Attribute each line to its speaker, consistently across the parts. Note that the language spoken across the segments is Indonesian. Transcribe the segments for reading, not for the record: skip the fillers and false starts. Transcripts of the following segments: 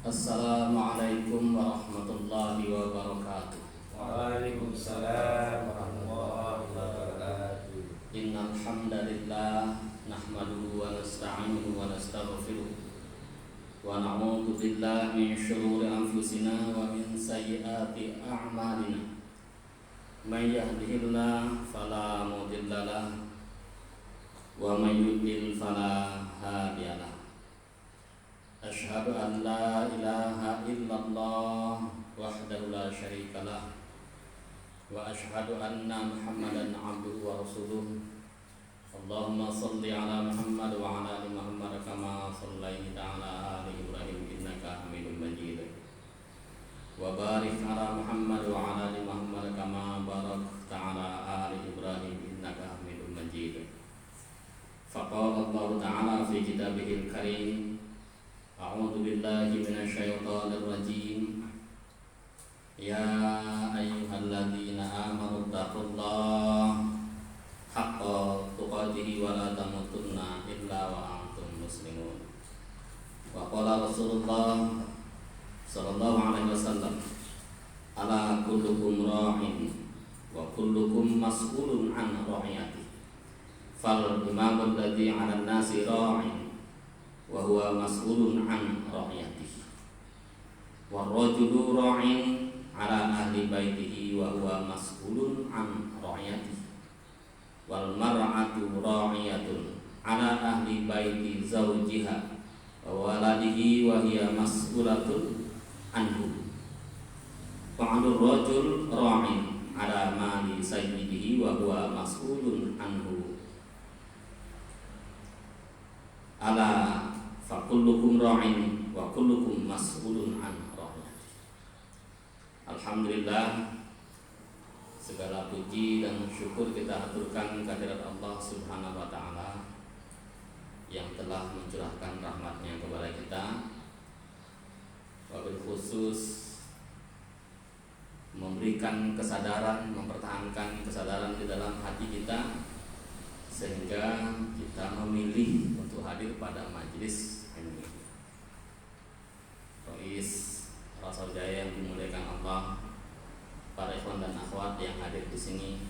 Speaker 1: Assalamualaikum warahmatullahi wabarakatuh.
Speaker 2: Waalaikumsalam warahmatullahi wabarakatuh.
Speaker 1: Innal hamdalillah nahmaduhu wa nasta'inuhu wa nastaghfiruh wa na'udzu billahi min shururi anfusina wa min sayyiati a'malina. May yahdihillahu fala mudilla lahu wa may yudlil fala hadiya lahu. Asyhadu an la ilaha illallah wahdahu la syarika lah wa asyhadu anna Muhammadan abduhu wa rasuluh. Allahumma shalli ala Muhammad wa ala ali Muhammad kama shallaita ala ali Ibrahim innaka Hamidum Majid. Wa barik ala Muhammad wa ala ali Muhammad kama barakta ala ali Ibrahim innaka Hamidum Majid. Faqala Allah Ta'ala fi kitabihil karim, a'udzu billahi minasyaitonir rajim. Ya ayyuhalladzina amanu taqullaha haqqa tuqatih wa la tamutunna illa wa antum muslimun. Wa qala Rasulullah sallallahu alaihi wasallam, ala kullukum ra'in wa kullukum mas'ulun an ra'iyatihi. Fal imamul ladzi 'alan nasi ra'in wa huwa mas'ulun an ra'iyatihi. Wa rajulu ra'in 'ala ahli baitihi wa huwa mas'ulun an ra'iyatihi. Wal mar'atu ra'iyatun 'ala ahli baiti zawjiha wa waladihi wa hiya mas'ulatun anhu. Fa'alur rajul ra'in 'ala mali sayyidihi wa huwa mas'ulun anhu. Ala fakullukum ra'in wa kullukum mas'ulun an ra'iyati. Alhamdulillah, segala puji dan syukur kita aturkan kehadirat Allah Subhanahu wa taala yang telah mencurahkan rahmatnya kepada kita, wabil khusus memberikan kesadaran, mempertahankan kesadaran di dalam hati kita sehingga kita memilih untuk hadir pada majelis ini. Rois Rasa Jaya yang dimuliakan Allah, para ikhwan dan akhwat yang hadir di sini,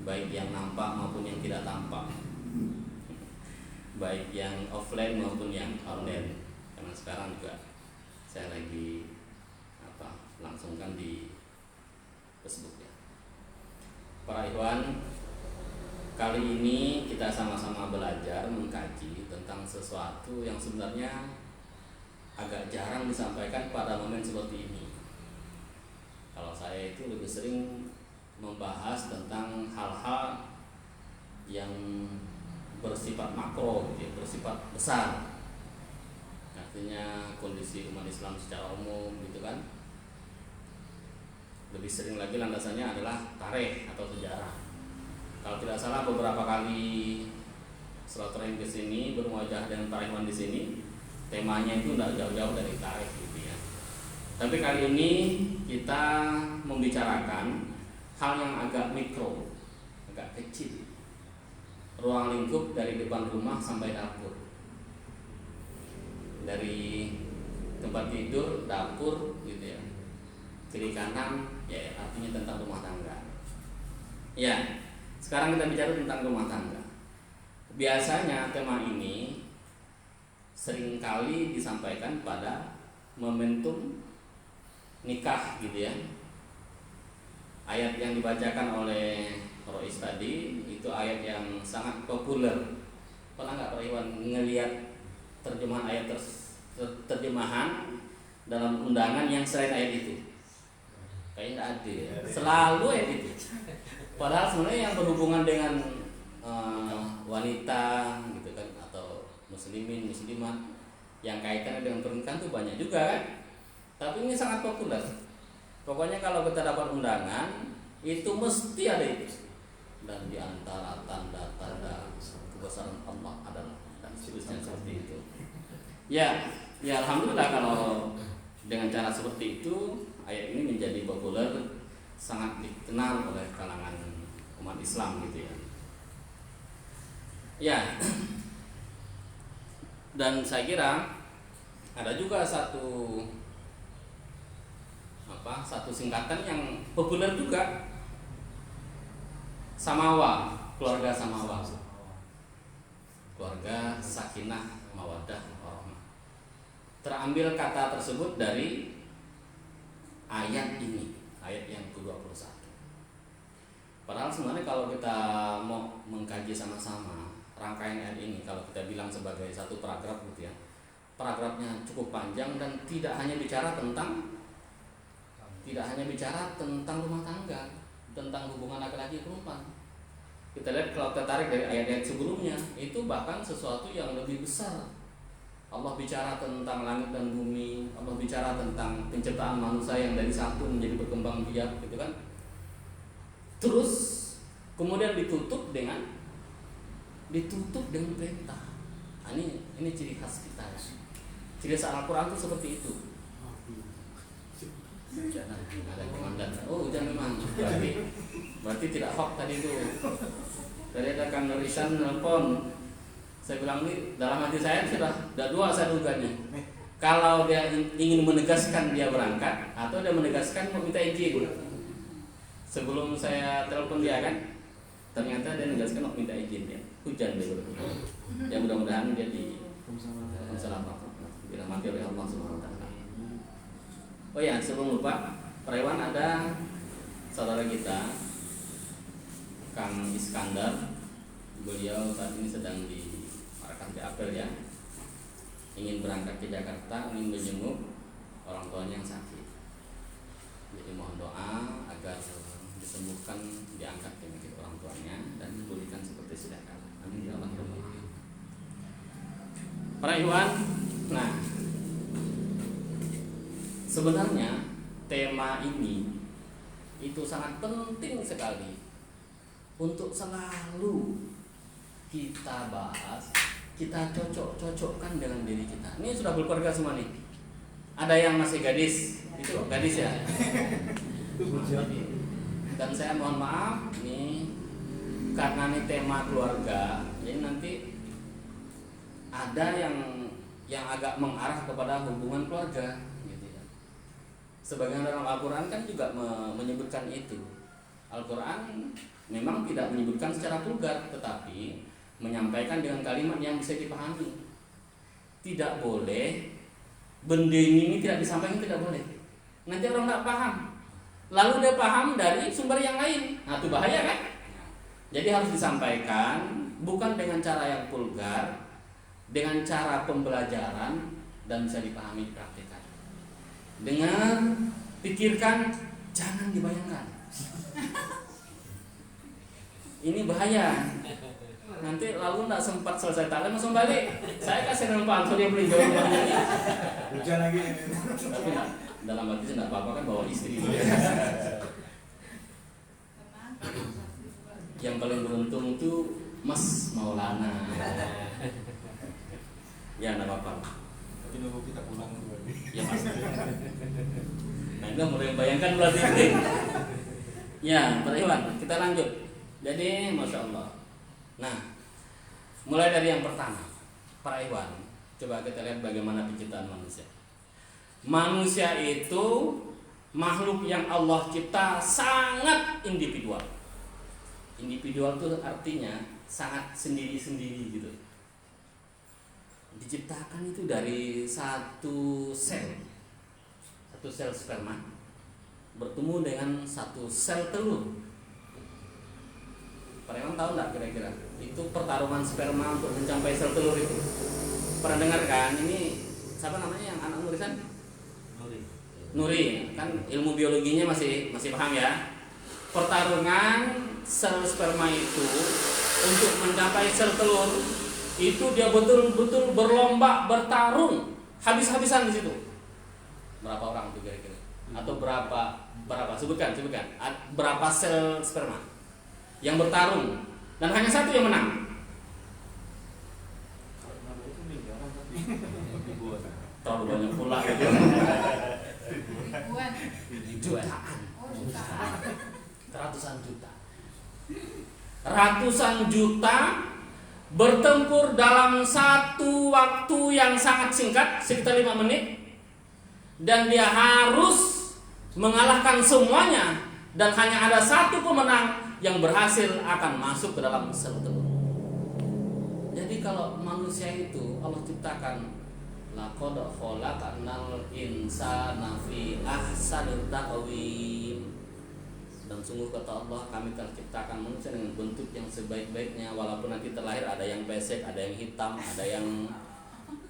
Speaker 1: baik yang nampak maupun yang tidak tampak, baik yang offline maupun yang online. Karena sekarang juga saya lagi langsungkan di Facebook ya. Para ikhwan, kali ini kita sama-sama belajar mengkaji tentang sesuatu yang sebenarnya agak jarang disampaikan pada momen seperti ini. Kalau saya itu lebih sering membahas tentang hal-hal yang bersifat makro, bersifat besar. Artinya kondisi umat Islam secara umum gitu kan. Lebih sering lagi landasannya adalah tarikh atau sejarah. Kalau tidak salah beberapa kali silaturahim ke sini bermuajah dengan para ikhwan di sini, temanya itu tidak jauh-jauh dari tarikh gitu ya. Tapi kali ini kita membicarakan hal yang agak mikro, agak kecil. Ruang lingkup dari depan rumah sampai dapur. Dari tempat tidur, dapur gitu ya. Kiri kanan ya artinya tentang rumah tangga. Ya. Sekarang kita bicara tentang rumah tangga. Biasanya tema ini seringkali disampaikan pada momentum nikah gitu ya. Ayat yang dibacakan oleh Rois tadi itu ayat yang sangat populer. Pernah nggak Pak Iwan ngelihat terjemahan ayat terjemahan dalam undangan yang selain ayat itu? Kayaknya nggak ada ya. Selalu ayat itu. Padahal sebenarnya yang berhubungan dengan wanita gitu kan, atau muslimin, muslimat yang kaitannya dengan pernikahan itu banyak juga kan. Tapi ini sangat populer. Pokoknya kalau kita dapat undangan itu mesti ada itu. Dan di antara tanda-tanda kebesaran Allah adalah dan seterusnya seperti itu. Ya alhamdulillah kalau dengan cara seperti itu ayat ini menjadi populer, sangat dikenal oleh kalangan umat Islam gitu ya. Ya, dan saya kira Ada juga satu singkatan yang populer juga, Samawa, keluarga Samawa, keluarga sakinah mawaddah warahmah. Terambil kata tersebut dari ayat ini, ayat yang ke-21. Padahal sebenarnya kalau kita mau mengkaji sama-sama rangkaian ayat ini, kalau kita bilang sebagai satu paragraf gitu ya, paragrafnya cukup panjang dan tidak hanya bicara tentang rumah tangga, tentang hubungan laki-laki perempuan. Kita lihat kalau kita tarik dari ayat-ayat sebelumnya, itu bahkan sesuatu yang lebih besar. Allah bicara tentang langit dan bumi, Allah bicara tentang penciptaan manusia yang dari satu menjadi berkembang biak, gitu kan. Terus kemudian ditutup dengan perintah. Nah, ini ciri khas kita ya. Ciri khas Al-Quran itu seperti itu. Jangan ada komandan. Oh, hujan memang. Berarti tidak hoax tadi itu. Tadi ada Kang Nurisan nelpon. Saya bilang ini dalam hati saya sudah dua saya duganya. Kalau dia ingin menegaskan dia berangkat atau dia menegaskan mau minta izin. Sebelum saya telepon dia kan, ternyata dia menegaskan mau minta izin ya. Hujan dia. Ya mudah-mudahan dia di dirahmati oleh Allah Subhanahu wa taala. Oh ya, sebelum lupa, Prewan ada saudara kita Kang Iskandar. Beliau saat ini sedang di apel ya, ingin berangkat ke Jakarta, ingin menjenguk orang tuanya yang sakit. Jadi mohon doa agar disembuhkan, diangkat penyakit orang tuanya dan dipulihkan seperti sedia kala. Amin ya Allah. Para ikhwan, nah sebenarnya tema ini itu sangat penting sekali untuk selalu kita bahas, kita cocokkan dengan diri kita. Ini sudah berkeluarga semua nih. Ada yang masih gadis, itu gadis ya. Dan saya mohon maaf nih, karena ini tema keluarga, jadi nanti ada yang agak mengarah kepada hubungan keluarga, gitu ya. Sebagian dalam Al-Quran kan juga menyebutkan itu. Al-Quran memang tidak menyebutkan secara vulgar, tetapi menyampaikan dengan kalimat yang bisa dipahami. Tidak boleh benda ini tidak disampaikan, tidak boleh. Nanti orang tidak paham. Lalu dia paham dari sumber yang lain. Nah, itu bahaya kan? Jadi harus disampaikan bukan dengan cara yang vulgar, dengan cara pembelajaran dan bisa dipahami, dipraktikkan. Dengar, pikirkan, jangan dibayangkan. Ini bahaya. Nanti lalu tidak sempat selesai taklim langsung balik. Saya kasih nama Pak dia beli jauh ini.
Speaker 2: Hujan lagi.
Speaker 1: Tapi dalam hati tidak apa-apa kan bawa istri. Yang paling beruntung itu Mas Maulana. Ya tidak apa-apa.
Speaker 2: Tapi nunggu kita pulang dulu.
Speaker 1: Ya pasti. Nah ini mulai bayangkan berarti. Ya, Pak Iwan, kita lanjut. Jadi Masya Allah. Nah, mulai dari yang pertama, para Iwan, coba kita lihat bagaimana penciptaan manusia. Manusia itu makhluk yang Allah cipta sangat individual. Individual itu artinya sangat sendiri-sendiri gitu. Diciptakan itu dari satu sel sperma bertemu dengan satu sel telur. Para Iwan tahu nggak kira-kira itu pertarungan sperma untuk mencapai sel telur itu? Pernah dengar kan? Ini siapa namanya yang anak Nurisan? Nuri, kan ilmu biologinya masih paham ya. Pertarungan sel sperma itu untuk mencapai sel telur itu dia betul-betul berlomba, bertarung, habis-habisan di situ. Berapa orang tuh kira-kira? Atau berapa? Sebutkan. Berapa sel sperma yang bertarung dan hanya satu yang menang? Terlalu banyak pula gitu. Jutaan. Ratusan juta bertempur dalam satu waktu yang sangat singkat, sekitar 5 menit, dan dia harus mengalahkan semuanya, dan hanya ada satu pemenang yang berhasil akan masuk ke dalam sel telur. Jadi kalau manusia itu Allah ciptakan, laqad khalaqnal insana fi ahsani taqwim, dan sungguh kata Allah, kami telah ciptakan manusia dengan bentuk yang sebaik-baiknya. Walaupun nanti terlahir ada yang pesek, ada yang hitam, ada yang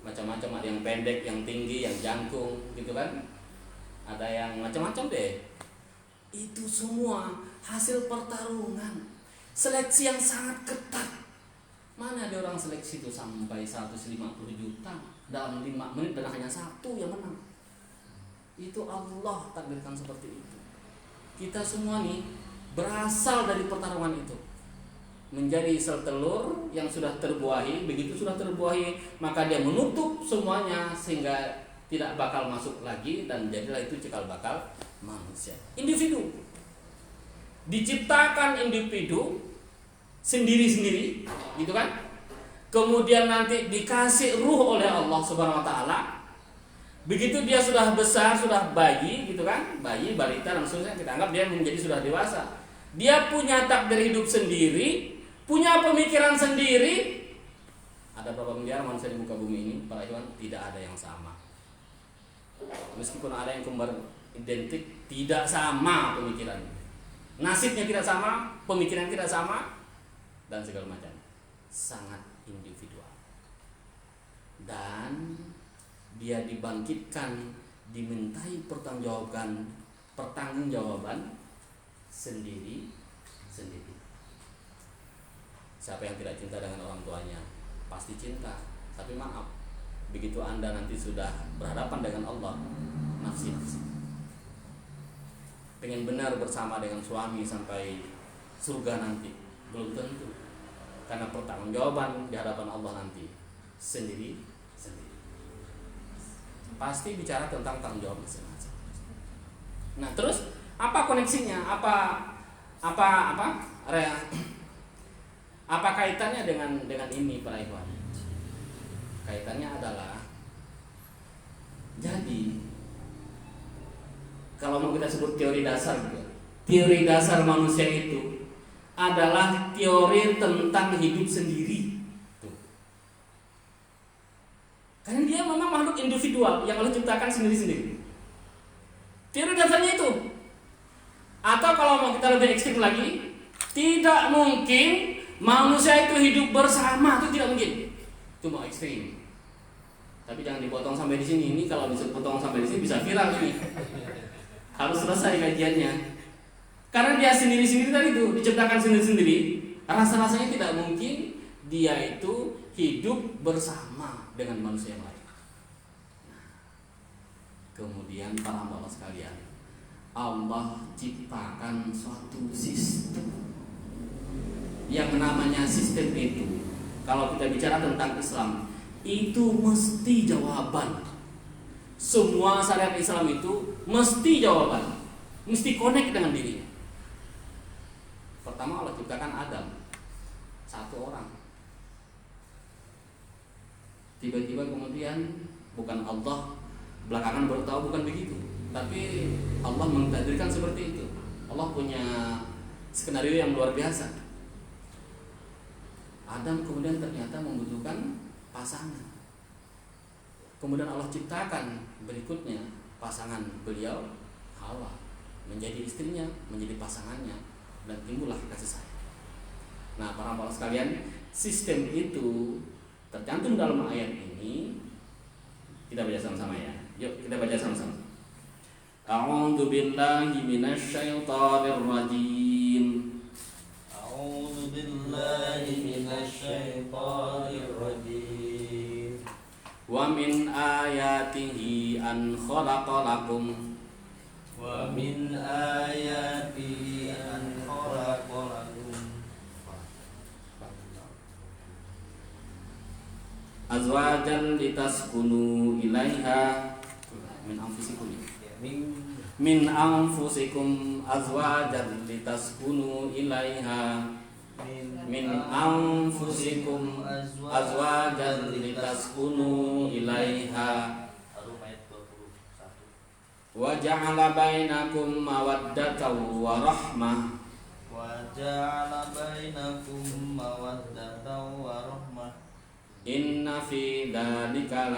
Speaker 1: macam-macam, ada yang pendek, yang tinggi, yang jangkung, gitu kan? Ada yang macam-macam deh. Itu semua hasil pertarungan, seleksi yang sangat ketat. Mana ada orang seleksi itu sampai 150 juta dalam 5 menit dan hanya satu yang menang. Itu Allah takdirkan seperti itu. Kita semua nih berasal dari pertarungan itu, menjadi sel telur yang sudah terbuahi. Begitu sudah terbuahi, maka dia menutup semuanya sehingga tidak bakal masuk lagi, dan jadilah itu cikal bakal manusia. Individu diciptakan, individu sendiri-sendiri, gitu kan? Kemudian nanti dikasih ruh oleh Allah Subhanahu wa taala. Begitu dia sudah besar, sudah bayi, gitu kan? Bayi, balita, dan seterusnya, kita anggap dia menjadi sudah dewasa. Dia punya takdir hidup sendiri, punya pemikiran sendiri. Ada berapa miliar manusia di muka bumi ini, para ikhwan? Tidak ada yang sama. Meskipun ada yang kembar identik, tidak sama pemikirannya. Nasibnya tidak sama, pemikiran tidak sama, dan segala macam. Sangat individual. Dan dia dibangkitkan, dimintai pertanggungjawaban sendiri. Siapa yang tidak cinta dengan orang tuanya? Pasti cinta. Tapi maaf, begitu Anda nanti sudah berhadapan dengan Allah, nafsi-nafsi. Pengen benar bersama dengan suami sampai surga nanti, belum tentu. Karena pertanggungjawaban di hadapan Allah nanti sendiri. Pasti bicara tentang tanggung jawab masing-masing. Nah, terus apa koneksinya? Apa kaitannya dengan ini, para ikhwan? Kaitannya adalah, jadi kalau mau kita sebut teori dasar, teori dasar manusia itu adalah teori tentang hidup sendiri. Karena dia memang makhluk individual yang Allah ciptakan sendiri-sendiri. Teori dasarnya itu. Atau kalau mau kita lebih ekstrim lagi, tidak mungkin manusia itu hidup bersama, itu tidak mungkin. Itu mau ekstrim. Tapi jangan dipotong sampai di sini. Ini kalau bisa potong sampai di sini bisa viral ini. Harus selesai kajiannya. Karena dia sendiri-sendiri tadi itu diciptakan sendiri-sendiri. Rasa-rasanya tidak mungkin dia itu hidup bersama dengan manusia yang lain. Kemudian para hamba Allah sekalian, Allah ciptakan suatu sistem. Yang namanya sistem itu, kalau kita bicara tentang Islam, itu mesti jawaban. Semua syariat Islam itu mesti jawaban, mesti connect dengan dirinya. Pertama Allah ciptakan Adam, satu orang. Tiba-tiba kemudian bukan Allah belakangan baru tahu bukan begitu, tapi Allah mentakdirkan seperti itu. Allah punya skenario yang luar biasa. Adam kemudian ternyata membutuhkan pasangan. Kemudian Allah ciptakan berikutnya pasangan beliau, Hawa, menjadi istrinya, menjadi pasangannya, dan timbullah kasih sayang. Nah, para hamba sekalian, sistem itu tercantum dalam ayat ini. Kita baca sama-sama ya. Yuk kita baca sama-sama. A'udzu billahi minasyaitonir rajim.
Speaker 3: A'udzu billahi minasyaitonir rajim.
Speaker 1: Wa min ayatihi an khalaqalakum
Speaker 3: Wa min ayatihi an khalaqalakum
Speaker 1: azwajan litaskunu ilaiha min anfusikum azwajan litaskunu ilaiha min anfusikum azwajan litaskunu ilaiha wa ja'ala bainakum mawaddatan wa rahmah inna fi dzalika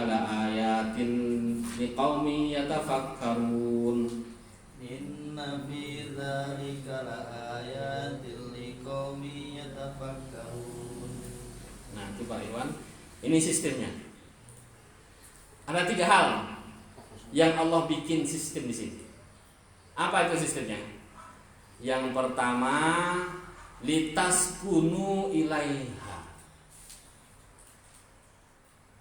Speaker 1: la ayatin liqaumin yatafakkarun.
Speaker 3: Inna fi dzalika laayatin liqaumin yatafakkarun.
Speaker 1: Nah, itu Pak Iwan. Ini sistemnya. Ada 3 hal yang Allah bikin sistem di sini. Apa itu sistemnya? Yang pertama, litaskunu ilaiha,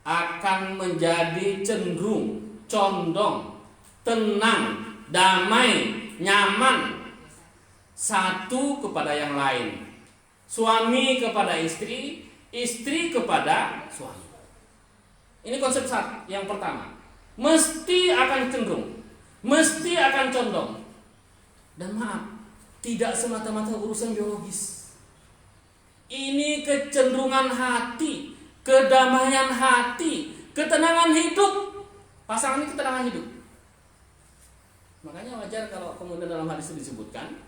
Speaker 1: akan menjadi cenderung, condong, tenang, damai, nyaman satu kepada yang lain. Suami kepada istri, istri kepada suami. Ini konsep yang pertama. Mesti akan cenderung, mesti akan condong. Dan maaf, tidak semata-mata urusan biologis. Ini kecenderungan hati, kedamaian hati, ketenangan hidup. Pasangan ini ketenangan hidup. Makanya wajar kalau kemudian dalam hadis itu disebutkan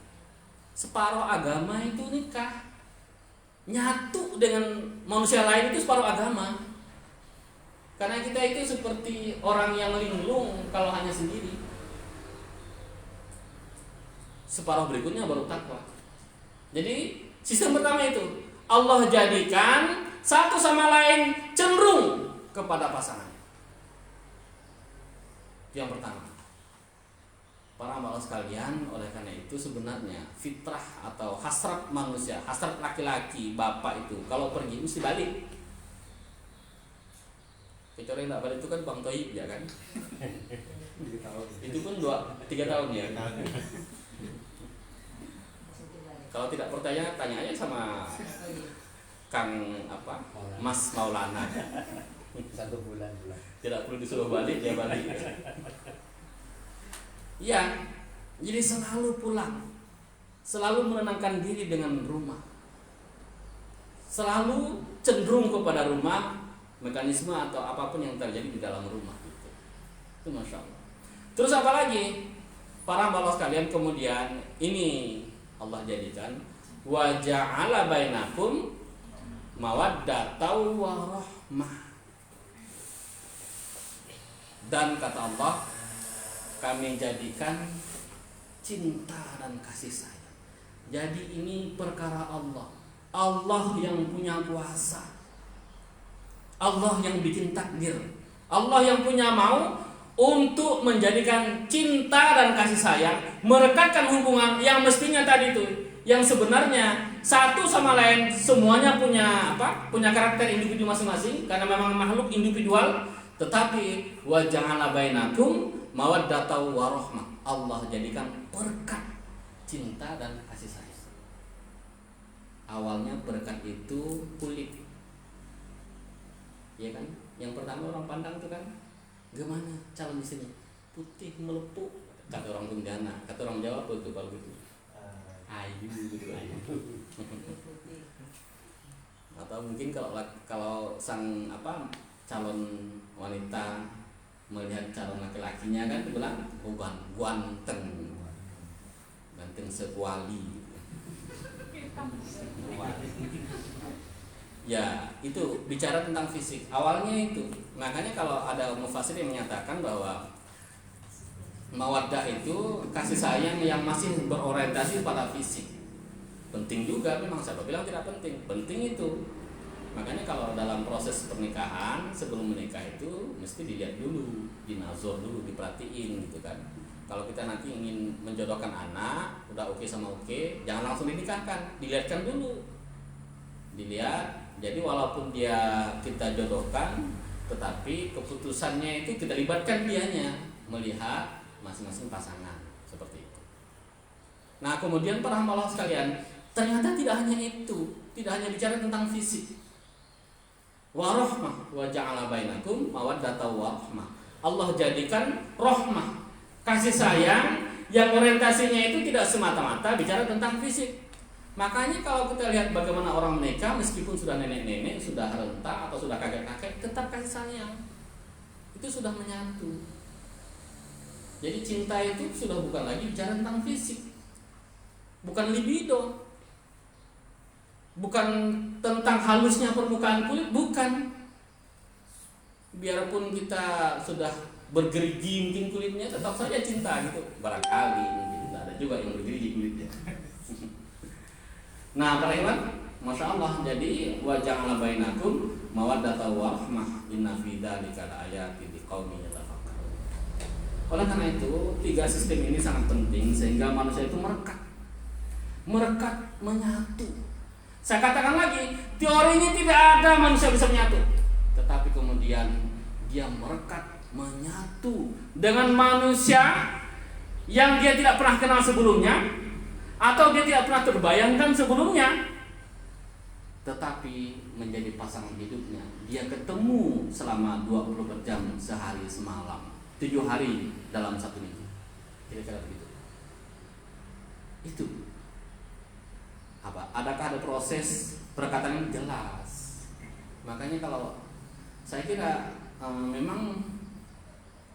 Speaker 1: separuh agama itu nikah. Nyatu dengan manusia lain itu separuh agama. Karena kita itu seperti orang yang linglung kalau hanya sendiri. Separuh berikutnya baru takwa. Jadi sistem pertama itu Allah jadikan satu sama lain cenderung kepada pasangan. Itu yang pertama. Para hamba sekalian, oleh karena itu sebenarnya fitrah atau hasrat manusia, hasrat laki-laki, bapak itu kalau pergi mesti balik. Kecuali yang tak balik itu kan Bang Toib ya kan. Itu pun 3 tahun ya. Kalau tidak percaya tanya aja sama Kang Mas Maulana.
Speaker 2: 1 bulan.
Speaker 1: Tidak perlu disuruh balik, dia balik. Ya, jadi selalu pulang, selalu menenangkan diri dengan rumah, selalu cenderung kepada rumah, mekanisme atau apapun yang terjadi di dalam rumah itu Masya Allah. Terus apa lagi? Para hamba sekalian, kemudian ini Allah jadikan wa ja'ala bainakum mawaddatan wa rahmah. Dan kata Allah, kami jadikan cinta dan kasih sayang. Jadi ini perkara Allah. Allah yang punya kuasa, Allah yang bikin takdir, Allah yang punya mau untuk menjadikan cinta dan kasih sayang, merekatkan hubungan yang mestinya tadi itu, yang sebenarnya satu sama lain semuanya punya punya karakter individu masing-masing karena memang makhluk individual, tetapi wa ja'ala bainakum mawaddatan wa rahmah. Allah jadikan berkat cinta dan kasih sayang. Awalnya berkat itu kulit, ya kan? Yang pertama orang pandang itu kan, gimana calon istrinya? Putih melepuk, kata orang Pontianak, kata orang Jawa apa itu kalau gitu? Ayu gitu, ayu. Atau mungkin kalau sang calon wanita melihat calon laki-lakinya kan bilang ganteng sekuali. Ya, itu bicara tentang fisik. Awalnya itu. Makanya kalau ada mufassir yang menyatakan bahwa mawaddah itu kasih sayang yang masih berorientasi pada fisik. Penting juga memang, siapa bilang tidak penting? Penting itu. Makanya kalau dalam proses pernikahan, sebelum menikah itu mesti dilihat dulu, dinazor dulu, diperhatiin gitu kan. Kalau kita nanti ingin menjodohkan anak, udah oke sama oke, jangan langsung dinikahkan, dilihatkan dulu. Dilihat. Jadi walaupun kita jodohkan, tetapi keputusannya itu kita libatkan dianya, melihat masing-masing pasangan seperti itu. Nah, kemudian para hamba Allah sekalian, ternyata tidak hanya itu, tidak hanya bicara tentang fisik. Wa rahmah wa ja'ala bainakum mawaddatan wa rahmah. Allah jadikan rahmah, kasih sayang yang orientasinya itu tidak semata-mata bicara tentang fisik. Makanya kalau kita lihat bagaimana orang menikah, meskipun sudah nenek-nenek, sudah renta atau sudah kakek-kakek, tetap kasih sayang. Itu sudah menyatu. Jadi cinta itu sudah bukan lagi bicara tentang fisik, bukan libido, bukan tentang halusnya permukaan kulit, bukan. Biarpun kita sudah bergerigi mungkin kulitnya, tetap saja cinta gitu. Barangkali mungkin ada juga yang bergerigi kulitnya. Nah, para ikhwan, masya Allah. Jadi waja'ala bainakum mawaddatan wa rahmah inna fi dzalika laayatin liqaumin yatafakkarun. Oleh karena itu, 3 sistem ini sangat penting sehingga manusia itu merekat, menyatu. Saya katakan lagi, teorinya tidak ada manusia bisa menyatu, tetapi kemudian dia merekat, menyatu dengan manusia yang dia tidak pernah kenal sebelumnya, atau dia tidak pernah terbayangkan sebelumnya, tetapi menjadi pasangan hidupnya. Dia ketemu selama 24 jam sehari semalam, 7 hari dalam 1 minggu. Kira-kira begitu. Itu apa? Adakah ada proses perekatan yang jelas? Makanya kalau saya kira memang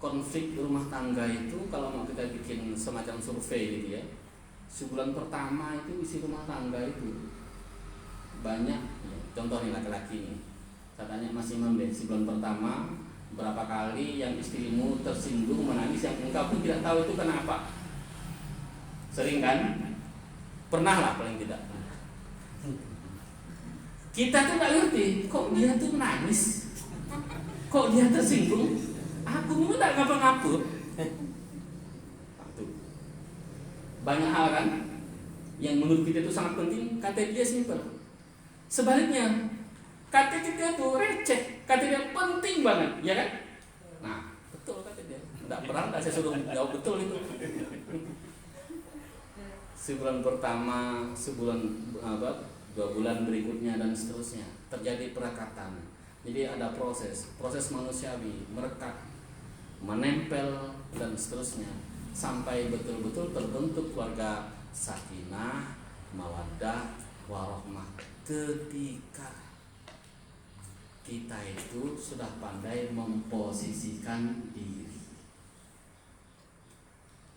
Speaker 1: konflik rumah tangga itu kalau mau kita bikin semacam survei gitu ya, sebulan pertama itu isi rumah tangga itu banyak ya, contoh nih laki-laki nih, saya tanya Mas Imam deh, sebulan pertama berapa kali yang istrimu tersinggung menangis yang engkau pun tidak tahu itu kenapa? Sering kan? Pernah lah paling tidak. Kita tuh nggak ngerti, kok dia tuh menangis, kok dia tersinggung, aku pun nggak ngapa-ngapa. Banyak hal kan yang menurut kita itu sangat penting, kata dia simpel. Sebaliknya, kata kita itu receh, kata dia penting banget, ya kan? Nah, betul kata dia. Tidak saya suruh jawab betul itu. Sebulan pertama, sebulan 2 bulan berikutnya dan seterusnya terjadi perekatan. Jadi ada proses manusiawi merekat, menempel dan seterusnya sampai betul-betul terbentuk keluarga sakinah, mawaddah, warahmah. Ketika kita itu sudah pandai memposisikan diri.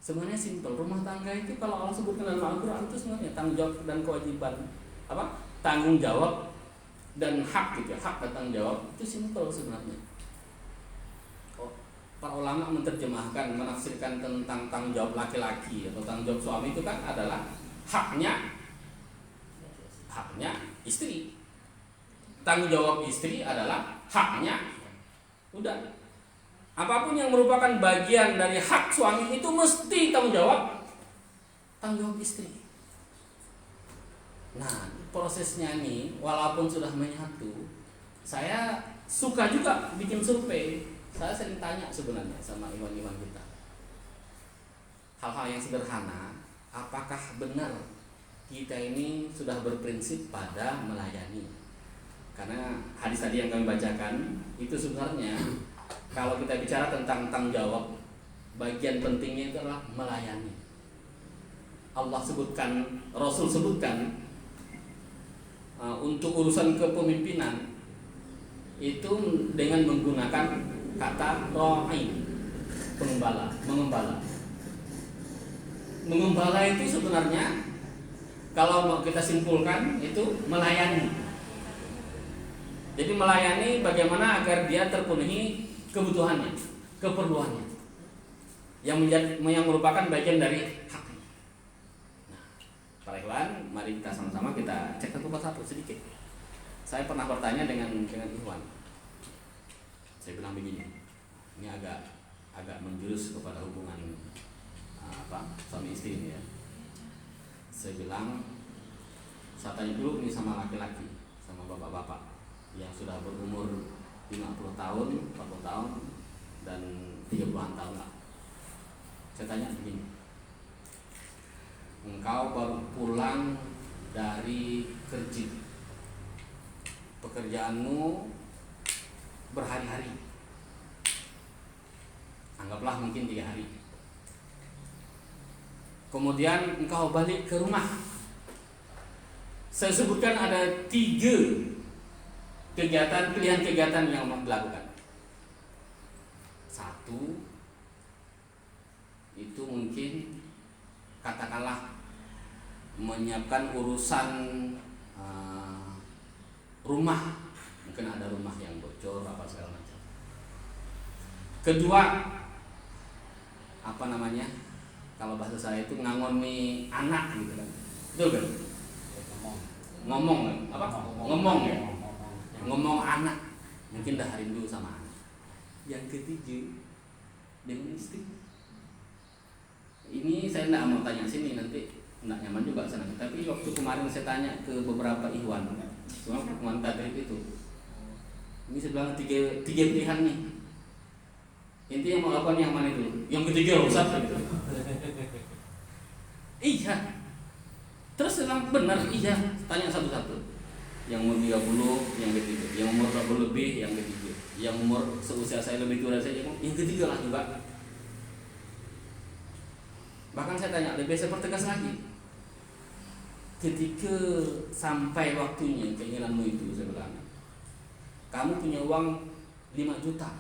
Speaker 1: Sebenarnya simpel, rumah tangga itu kalau Allah sebutkan dalam Al-Quran itu sebenarnya tanggung jawab dan kewajiban, tanggung jawab dan hak gitu ya, hak dan tanggung jawab itu simpel sebenarnya. Para ulama menerjemahkan, menafsirkan tentang tanggung jawab laki-laki atau tanggung jawab suami itu kan adalah haknya istri. Tanggung jawab istri adalah haknya. Udah. Apapun yang merupakan bagian dari hak suami itu mesti tanggung jawab istri. Nah, prosesnya nih walaupun sudah menyatu, saya suka juga bikin survei. Saya sering tanya sebenarnya sama iwan-iwan kita, hal-hal yang sederhana, apakah benar kita ini sudah berprinsip pada melayani? Karena hadis tadi yang kami bacakan itu sebenarnya kalau kita bicara tentang tanggung jawab, bagian pentingnya itu adalah melayani. Allah sebutkan, Rasul sebutkan untuk urusan kepemimpinan itu dengan menggunakan kata ra'i, mengembala. Mengembala itu sebenarnya kalau mau kita simpulkan itu melayani. Jadi melayani bagaimana agar dia terpenuhi kebutuhannya, keperluannya, yang merupakan bagian dari hak. Nah, para ikhwan, mari kita sama-sama kita cek satu persatu sedikit. Saya pernah bertanya dengan ikhwan. Saya bilang begini, ini agak menjurus kepada hubungan suami istri ini ya. Saya bilang, saya tanya dulu ini sama laki-laki, sama bapak-bapak yang sudah berumur 50 tahun, 40 tahun, dan 30-an tahun lah. Saya tanya begini, engkau baru pulang dari kerja, pekerjaanmu berhari-hari, anggaplah mungkin 3 hari. Kemudian engkau balik ke rumah, Saya sebutkan ada 3 pilihan kegiatan yang dilakukan. 1, itu mungkin katakanlah menyiapkan urusan rumah, mungkin ada rumah yang bocor apa segala macam. Kedua, kalau bahasa saya itu ngangoni anak gitu kan, betul kan? Ngomong ya, ngomong anak, mungkin dah rindu sama anak. Yang ketiga, dengan istri. Ini saya tidak mau tanya sini, nanti tidak nyaman juga sana. Tapi waktu kemarin saya tanya ke beberapa ikhwan, cuma ikhwan tadrib itu, ini saya bilang 3 pilihan nih. Inti yang mau lakukan yang mana dulu? Yang ketiga Ustaz gitu. Iya. Terus bilang benar, iya. Tanya satu-satu. Yang umur 30, yang ketiga. Yang umur 40 lebih, yang ketiga. Yang umur seusia saya lebih tua saya, yang ketiga lah juga. Bahkan saya tanya, lebih saya pertegas lagi. Ketika sampai waktunya keinginanmu itu, saya bilang, kamu punya uang 5 juta.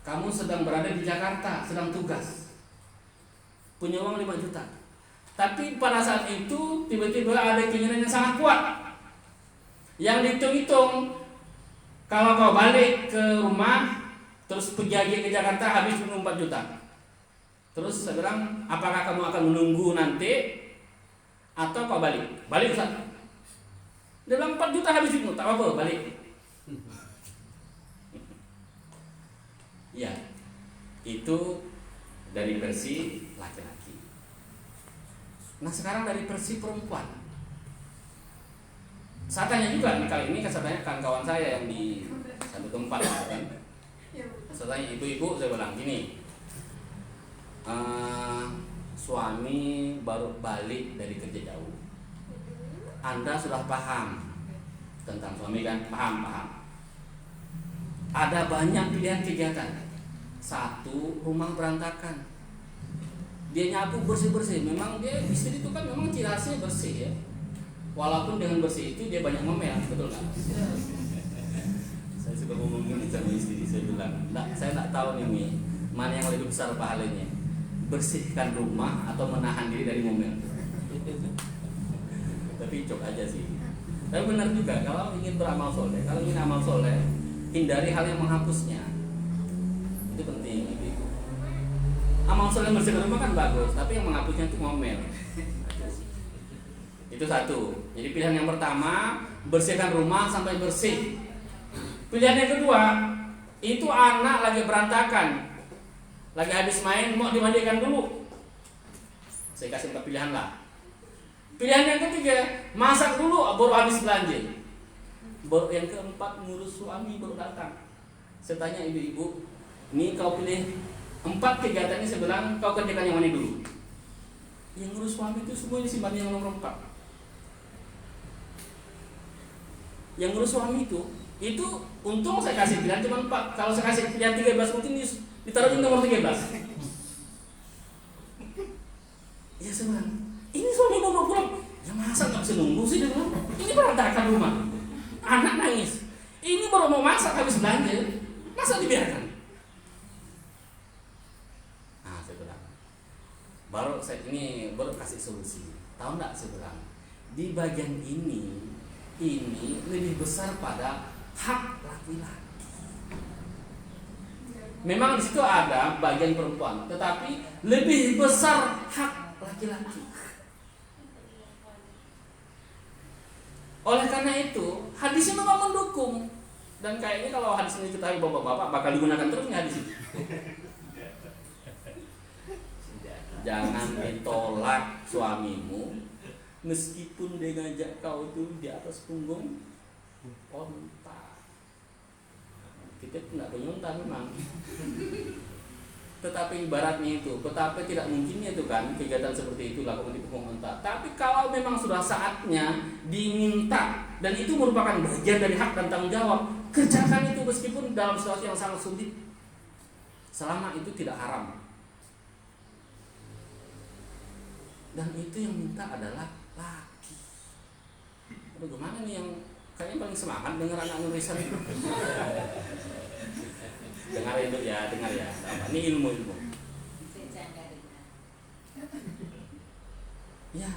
Speaker 1: Kamu sedang berada di Jakarta, sedang tugas. Punya uang 5 juta. Tapi pada saat itu tiba-tiba ada keinginan yang sangat kuat. Yang dihitung-hitung, kalau kau balik ke rumah, terus pergi lagi ke Jakarta habis 4 juta. Terus saya bilang, apakah kamu akan menunggu nanti atau kau balik? Balik Ustaz. Dia bilang 4 juta habis itu, tak apa-apa, balik. Ya, itu dari versi laki-laki. Nah sekarang dari versi perempuan. Saya tanya juga nih, kali ini saya tanyakan kawan saya yang di satu tempat kan. Saya tanya ibu-ibu, saya bilang gini, suami baru balik dari kerja jauh. Anda sudah paham tentang suami kan? Paham. Ada banyak pilihan kegiatan. 1, rumah berantakan. Dia nyapu bersih-bersih. Memang dia istri itu kan memang ciri khasnya bersih ya. Walaupun dengan bersih itu dia banyak ngomel, betul nggak? Saya suka ngomongin sama istri, saya bilang, saya nggak tahu nih mana yang lebih besar pahalanya, bersihkan rumah atau menahan diri dari ngomel. Tapi cok aja sih. Tapi benar juga, kalau ingin beramal soleh, kalau ingin amal soleh, hindari hal yang menghapusnya. Itu penting gitu. Amal soleh bersihkan rumah kan bagus, tapi yang menghapusnya itu ngomel. Itu 1. Jadi pilihan yang pertama, bersihkan rumah sampai bersih. Pilihan yang kedua, itu anak lagi berantakan, lagi habis main, mau dimandikan dulu. Saya kasih 4 pilihan lah. Pilihan yang ketiga, masak dulu baru habis belanja. Yang keempat, ngurus suami baru datang. Saya tanya ibu-ibu, ini kau pilih 4 kegiatan ini, saya bilang kau kerjakan yang mana dulu? Yang ngurus suami itu semuanya simpan yang nomor 4. Yang ngurus suami itu untung saya kasih pilihan cuma 4. Kalau saya kasih pilihan 13 mungkin ditaruh di nomor 13. Ya sebenarnya ini suami mau pulang, ya masa nggak bisa nunggu sih dia bilang. Ini berantakan rumah, anak nangis, ini baru mau masak habis belanja, masa dibiarkan? Nah saya bilang, baru kasih solusi. Tahu nggak saya bilang, di bagian ini lebih besar pada hak laki-laki. Memang di situ ada bagian perempuan, tetapi lebih besar hak laki-laki. Oleh karena itu, hadisnya memang mendukung. Dan kayaknya kalau hadis ini diketahui bapak-bapak bakal digunakan terus nih hadis ini. Jangan ditolak suamimu meskipun dia ngajak kau itu di atas punggung onta. Kita tidak punya onta memang. Tetapi ibaratnya itu, betapa tidak mungkinnya itu kan kegiatan seperti itu lakukan di punggung onta. Tapi kalau memang sudah saatnya diminta dan itu merupakan bagian dari hak dan tanggung jawab, kerjakan itu meskipun dalam situasi yang sangat sulit. Selama itu tidak haram. Dan itu yang minta adalah laki. Bagaimana nih yang kayaknya paling semangat dengar anak nulisan itu? Dengar itu ya, dengar ya. Ini ilmu. Ya,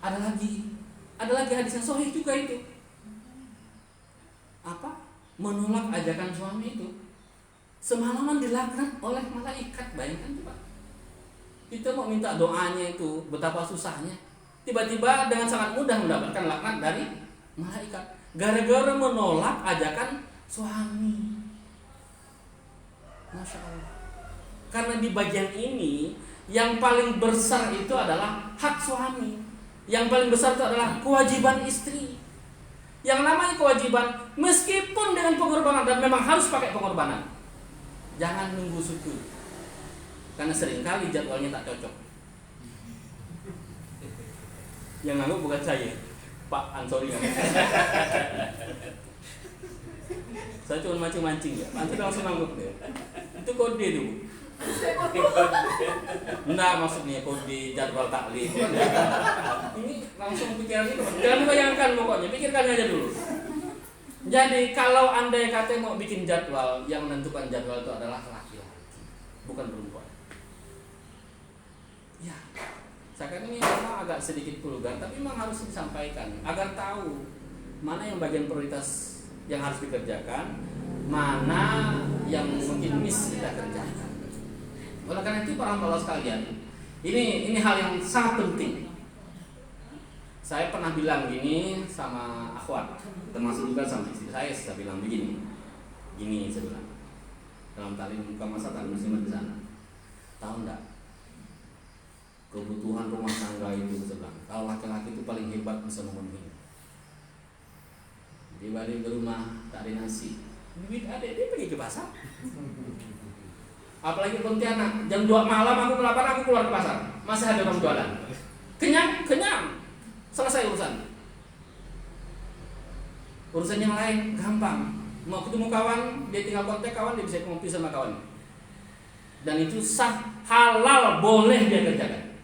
Speaker 1: ada lagi hadis yang sahih juga itu. Apa? Menolak ajakan suami itu. Semalaman dilaknat oleh malaikat, bayangkan coba. Kita mau minta doanya itu betapa susahnya. Tiba-tiba dengan sangat mudah mendapatkan laknat dari malaikat gara-gara menolak ajakan suami. Masya Allah. Karena di bagian ini yang paling besar itu adalah hak suami. Yang paling besar itu adalah kewajiban istri. Yang namanya kewajiban meskipun dengan pengorbanan, dan memang harus pakai pengorbanan. Jangan nunggu syukur. Karena seringkali jadwalnya tak cocok. Yang ngangguk bukan saya, Pak Ansori kan. Saya cuma mancing-mancing ya. Nanti langsung ngangguk deh. Itu kode dulu. Enggak, maksudnya kode jadwal taklim. Ini langsung pikiran itu. Jangan bayangkan pokoknya, pikirkan aja dulu. Jadi kalau andai kata mau bikin jadwal, yang menentukan jadwal itu adalah laki-laki, bukan perempuan. Ya, saya ini memang agak sedikit vulgar, tapi memang harus disampaikan agar tahu mana yang bagian prioritas yang harus dikerjakan, mana yang mungkin miss kita kerjakan. Oleh karena itu para hamba Allah sekalian, ini hal yang sangat penting. Saya pernah bilang gini sama akhwat, termasuk juga sama istri saya bilang begini. Gini saya bilang. Dalam talim muka masakan muslimat di sana. Tahu enggak? Kebutuhan rumah tangga itu saya bilang. Kalau laki-laki itu paling hebat bisa memenuhi. Dia balik ke rumah tak ada nasi. Duit ada, dia pergi ke pasar. Apalagi Pontianak, jam 2 malam aku kelaparan, aku keluar ke pasar. Masih ada orang jualan. Kenyang. Selesai urusan yang lain gampang. Mau ketemu kawan, dia tinggal kontak kawan, dia bisa ngopi sama kawan. Dan itu sah, halal, boleh dia kerjakan.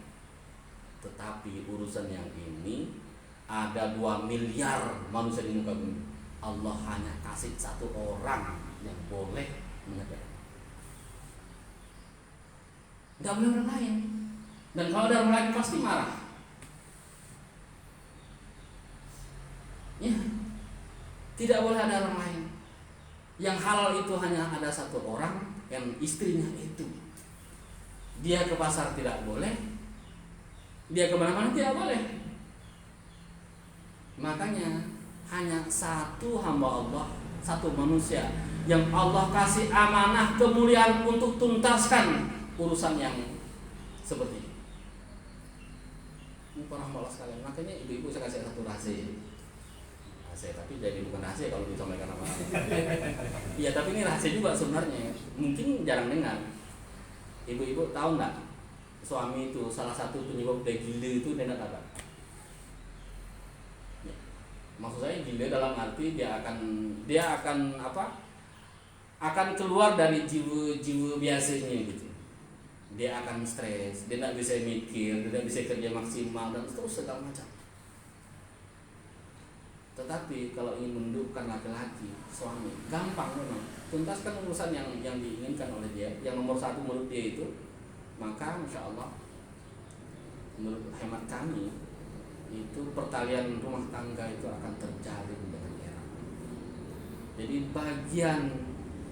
Speaker 1: Tetapi urusan yang ini ada 2 miliar manusia di muka bumi. Allah hanya kasih 1 orang yang boleh mengerjakan. Tidak boleh orang lain. Dan kalau ada orang lain pasti marah. Ya, tidak boleh ada orang lain. Yang halal itu hanya ada 1 orang, yang istrinya itu. Dia ke pasar tidak boleh, dia kemana-mana tidak boleh. Makanya hanya 1 hamba Allah, 1 manusia yang Allah kasih amanah kemuliaan untuk tuntaskan urusan yang seperti ini. Ini para hamba Allah sekalian. Makanya ibu-ibu saya kasih 1 rahasia. Tapi jadi bukan rahasia kalau disampaikan sama iya, tapi ini rahasia juga sebenarnya. Mungkin jarang dengar. Ibu-ibu tahu nggak suami itu salah satu penyebab dia gila itu nenek apa? Ya. Maksud saya gila dalam arti dia akan apa? Akan keluar dari jiwa biasanya gitu. Dia akan stres, dia tidak bisa mikir, dia tidak bisa kerja maksimal dan terus segala macam. Tetapi kalau ingin mendukkan laki-laki, suami, gampang memang. Tuntaskan urusan yang diinginkan oleh dia, yang nomor 1 menurut dia itu, maka insya Allah menurut hemat kami itu pertalian rumah tangga itu akan terjalin dengan erat. Jadi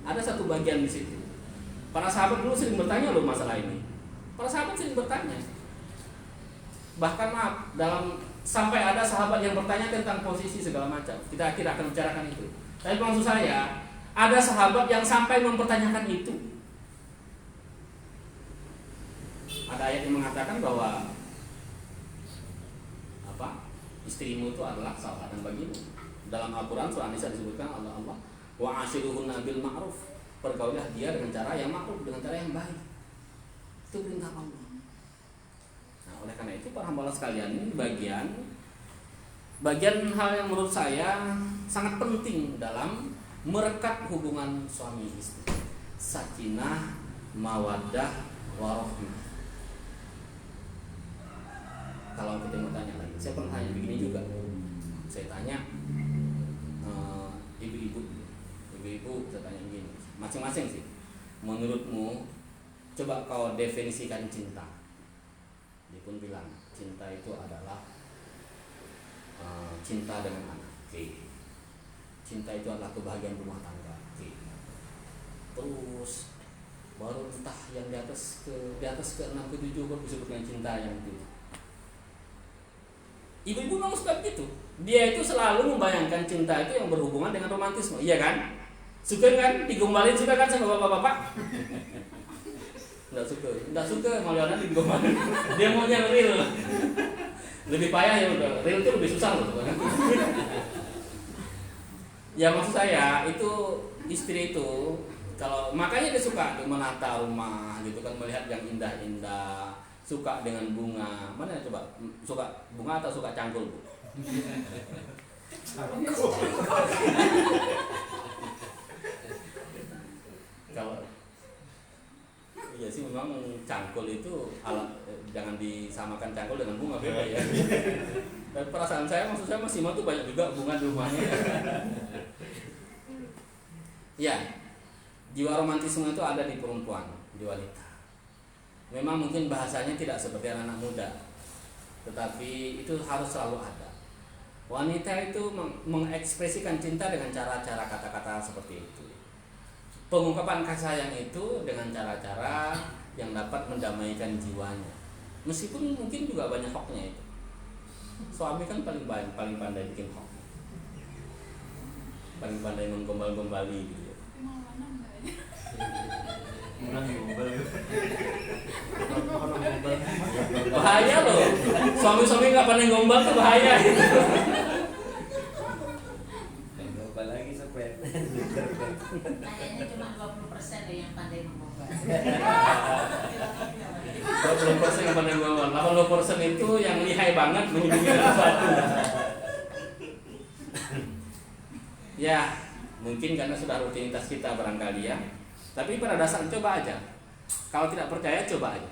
Speaker 1: ada 1 bagian di situ. Para sahabat dulu sering bertanya loh masalah ini. Para sahabat sering bertanya. Bahkan sampai ada sahabat yang bertanya tentang posisi segala macam. Kita akan bicarakan itu. Tapi maksud saya, ada sahabat yang sampai mempertanyakan itu. Ada ayat yang mengatakan bahwa istrimu itu adalah sahabat bagimu. Dalam Al-Quran surah An-Nisa disebutkan Allah wa ashiruhunna bil ma'ruf. Pergaulilah dia dengan cara yang ma'ruf, dengan cara yang baik. Itu perintah Allah. Oleh karena itu para hamba Allah sekalian, ini bagian hal yang menurut saya sangat penting dalam merekat hubungan suami istri. Sakinah, mawaddah, warahmah. Kalau kita mau tanya lagi, saya pernah tanya begini juga. saya tanya ibu-ibu saya tanya begini, masing-masing sih, menurutmu coba kau definisikan cinta. Dia pun bilang cinta itu adalah cinta dengan anak. Oke. Cinta itu adalah kebahagiaan rumah tangga. Oke. Terus baru entah yang di atas ke 6 ke 7 baru disebutkan cinta yang itu. Ibu-ibu memang suka begitu. Dia itu selalu membayangkan cinta itu yang berhubungan dengan romantisme, iya kan? Suka kan digombalin, suka kan sama bapak-bapak? Enggak suka Maliana digombalin. Dia maunya real. Lebih payah ya udah. Real itu lebih susah loh. Ya maksud saya itu istri itu kalau makanya dia suka menata rumah gitu kan, melihat yang indah-indah, suka dengan bunga. Mana coba suka bunga atau suka cangkul, Bu? Kalau iya sih memang cangkul itu jangan disamakan cangkul dengan bunga, beda ya. Dan perasaan saya maksud saya Mas Sima tuh banyak juga bunga di rumahnya. Ya, jiwa romantisme itu ada di perempuan, di wanita. Memang mungkin bahasanya tidak seperti anak muda, tetapi itu harus selalu ada. Wanita itu mengekspresikan cinta dengan cara-cara kata-kata seperti itu. Pengungkapan kasih sayang itu dengan cara-cara yang dapat mendamaikan jiwanya. Meskipun mungkin juga banyak hoaxnya itu. Suami kan paling pandai bikin hoax. Paling pandai menggombal-gombali gitu ya. Bahaya loh. Suami-suami nggak pandai gombal tuh bahaya.
Speaker 2: Gombal lagi sepet.
Speaker 4: Kayaknya cuma 20% deh yang pandai menggombal.
Speaker 1: 20% yang pandai gombal. 80% itu yang lihai banget menyembunyikan sesuatu. Ya, mungkin karena sudah rutinitas kita barangkali ya. Tapi pada dasarnya coba aja. Kalau tidak percaya coba aja.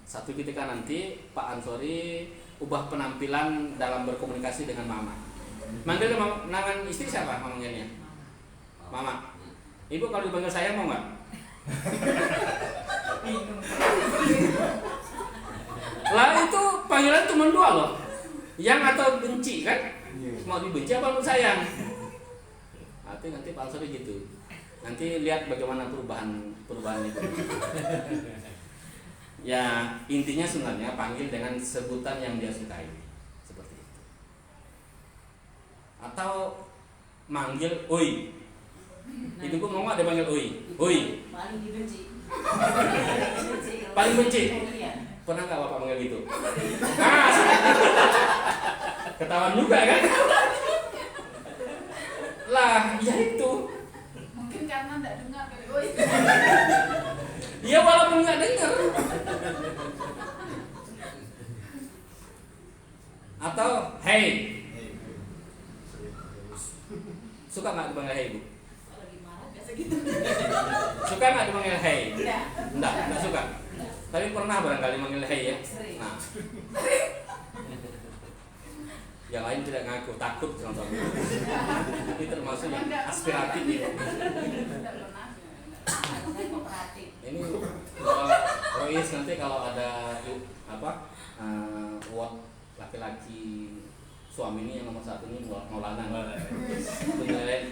Speaker 1: Satu ketika nanti Pak Ansori ubah penampilan dalam berkomunikasi dengan Mama. Manggil nama istri siapa manggilnya? Mama. Ibu kalau dipanggil saya mau nggak? Lah itu panggilan cuma 2 loh. Yang atau benci kan? Mau dibenci apa mau sayang? Nanti Pak Ansori gitu. Nanti lihat bagaimana perubahan itu. Ya intinya sebenarnya panggil dengan sebutan yang dia sukai, seperti itu. Atau manggil oi. Ibuku mau nggak dipanggil oi? Oi.
Speaker 4: Paling dibenci.
Speaker 1: Paling benci. Pernah nggak Bapak manggil gitu? Ah, ketahuan juga kan? Lah, ya itu.
Speaker 5: Mungkin karena enggak dengar kali. Oh,
Speaker 1: Iya walaupun nggak dengar. Atau hey. Suka nggak dipanggil hey, Bu?
Speaker 4: Kalau lagi marah biasa gitu.
Speaker 1: Suka nggak dipanggil hey?
Speaker 4: Enggak.
Speaker 1: Enggak suka. Tapi pernah barangkali manggil hey ya. Nah. Yang lain tidak ngaku, takut sama suami. Ini termasuk yang aspiratif ya.
Speaker 5: enggak pernah.
Speaker 4: Saya kooperatif.
Speaker 1: Ini Rois nanti kalau ada buat laki-laki suami ini yang nomor 1 ini Maulana.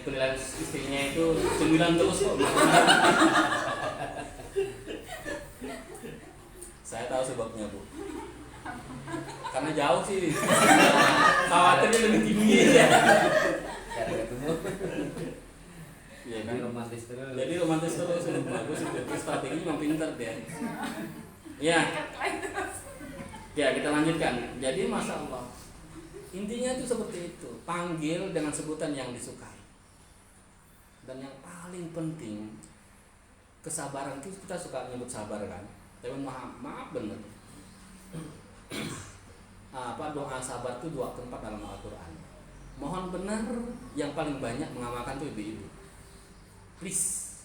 Speaker 1: Penilaian istrinya itu 9 terus kok. Saya tahu sebabnya, Bu. Karena jauh sih. Khawatirnya lebih tinggi ya.
Speaker 2: Cara ketemu.
Speaker 1: Iya kan?
Speaker 2: Jadi romantis terus.
Speaker 1: Jadi romantis terus, bagus itu. Strategi memang pintar dia. Ya. Ya, kita lanjutkan. Jadi Masya Allah, intinya itu seperti itu. Panggil dengan sebutan yang disukai. Dan yang paling penting, kesabaran itu kita suka nyebut sabar kan. Tapi maaf bener. Doa sabar itu 2 tempat dalam Al-Quran. Mohon benar yang paling banyak mengamalkan itu ibu-ibu. Please.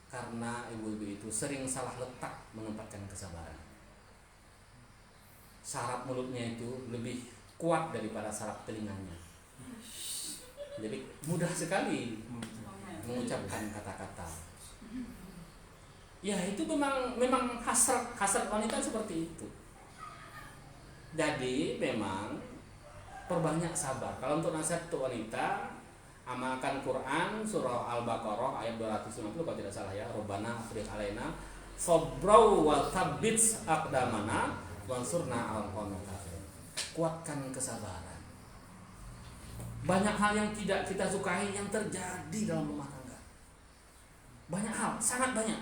Speaker 1: Karena ibu-ibu itu sering salah letak menempatkan kesabaran. Saraf mulutnya itu lebih kuat daripada saraf telinganya. Jadi mudah sekali mengucapkan kata-kata. Ya itu memang hasrat wanita seperti itu. Jadi memang perbanyak sabar. Kalau untuk nasihat untuk wanita, amalkan Quran surah Al-Baqarah ayat 250 kalau tidak salah ya. Rabbana afrigh alaina sabrau wa tsabbit aqdamana wansurna 'alal qawmil kafirin. Kuatkan kesabaran. Banyak hal yang tidak kita sukai yang terjadi dalam rumah tangga. Banyak hal, sangat banyak.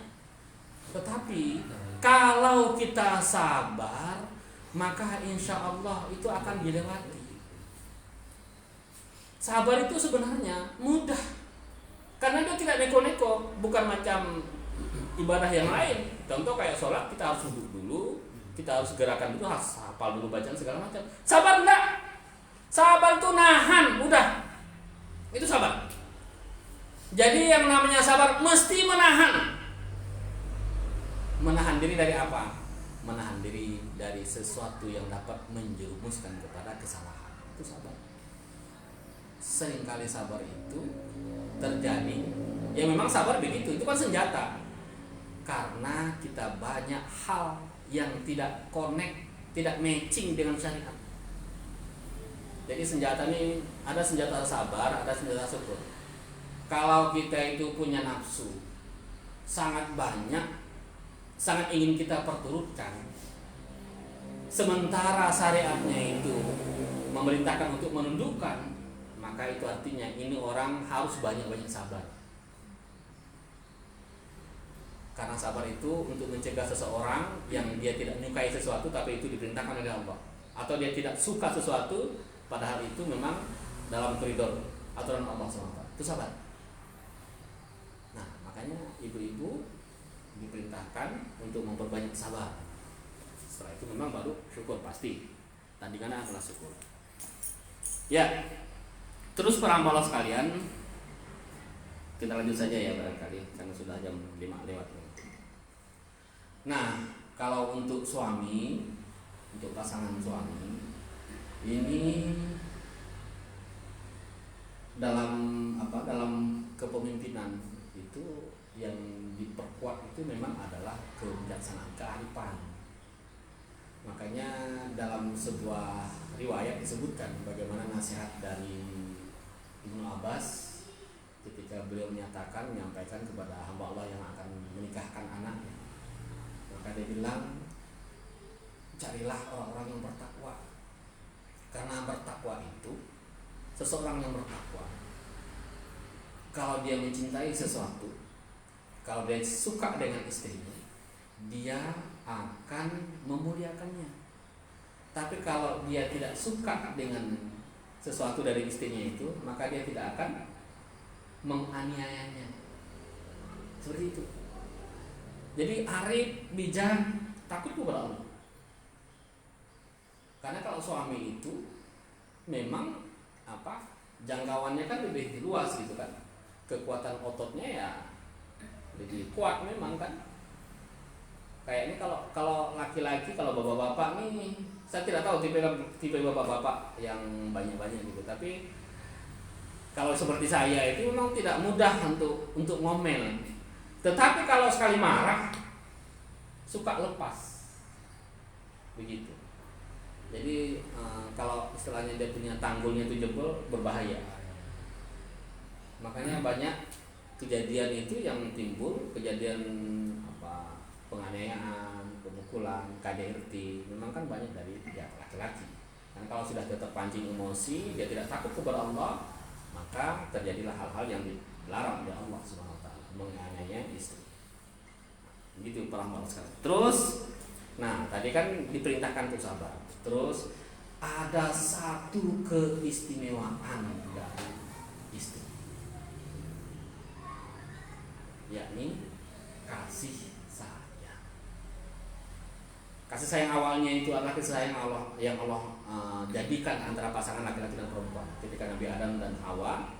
Speaker 1: Tetapi kalau kita sabar, maka insya Allah itu akan dilewati. Sabar itu sebenarnya mudah, karena dia tidak neko-neko, bukan macam ibadah yang lain. Contoh kayak sholat, kita harus duduk dulu, kita harus gerakan dulu, harus hafal dulu bacaan segala macam. Sabar enggak? Sabar itu nahan, udah. Itu sabar. Jadi yang namanya sabar mesti menahan. Menahan diri dari apa? Menahan diri dari sesuatu yang dapat menjerumuskan kepada kesalahan. Itu sabar. Seringkali sabar itu terjadi. Ya memang sabar begitu, itu kan senjata. Karena kita banyak hal yang tidak connect, tidak matching dengan syariat. Jadi senjata ini ada senjata sabar, ada senjata syukur. Kalau kita itu punya nafsu sangat banyak, sangat ingin kita perturutkan, sementara syariatnya itu memerintahkan untuk menundukkan, maka itu artinya ini orang harus banyak-banyak sabar. Karena sabar itu untuk mencegah seseorang yang dia tidak menyukai sesuatu tapi itu diperintahkan oleh Allah, atau dia tidak suka sesuatu padahal itu memang dalam koridor aturan Allah SWT. Itu sabar. Nah, makanya ibu-ibu diperintahkan untuk memperbanyak sabar. Setelah itu memang baru syukur pasti. Tandingannya adalah syukur. Ya. Terus para hamba sekalian, kita lanjut saja ya barangkali karena sudah jam 5 lewat. Nah, kalau untuk suami, untuk pasangan suami, ini dalam kepemimpinan itu yang diperkuat itu memang adalah kebijaksanaan, kearifan. Makanya dalam sebuah riwayat disebutkan bagaimana nasihat dari Ibnu Abbas ketika beliau menyampaikan kepada hamba Allah yang akan menikahkan anaknya. Maka dia bilang, carilah orang-orang yang bertakwa. Karena bertakwa itu, seseorang yang bertakwa, kalau dia mencintai sesuatu, kalau dia suka dengan istrinya, dia akan memuliakannya. Tapi kalau dia tidak suka dengan sesuatu dari istrinya itu, maka dia tidak akan menganiayanya. Seperti itu. Jadi arif, bijak, takut kepada Allah. Karena kalau suami itu memang jangkauannya kan lebih luas gitu kan. Kekuatan ototnya ya lebih kuat memang kan. Kayak ini kalau laki-laki, kalau bapak-bapak nih, saya tidak tahu tipe bapak-bapak yang banyak-banyak gitu. Tapi kalau seperti saya itu memang tidak mudah untuk ngomel. Tetapi kalau sekali marah suka lepas. Begitu. Jadi kalau istilahnya dia punya tanggulnya itu jebol, berbahaya. Makanya banyak kejadian itu yang timbul, kejadian penganiayaan, pemukulan, KDRT, memang kan banyak dari laki-laki. Karena kalau sudah dia terpancing emosi, dia tidak takut kepada Allah, maka terjadilah hal-hal yang dilarang oleh Allah Subhanahu wa taala, menganiaya istri. Begitu para hamba sekalian. Terus, nah tadi kan diperintahkan untuk sabar. Terus ada satu keistimewaan dari istri, yakni kasih. Kasih sayang awalnya itu adalah kasih sayang Allah yang Allah jadikan antara pasangan laki-laki dan perempuan. Ketika Nabi Adam dan Hawa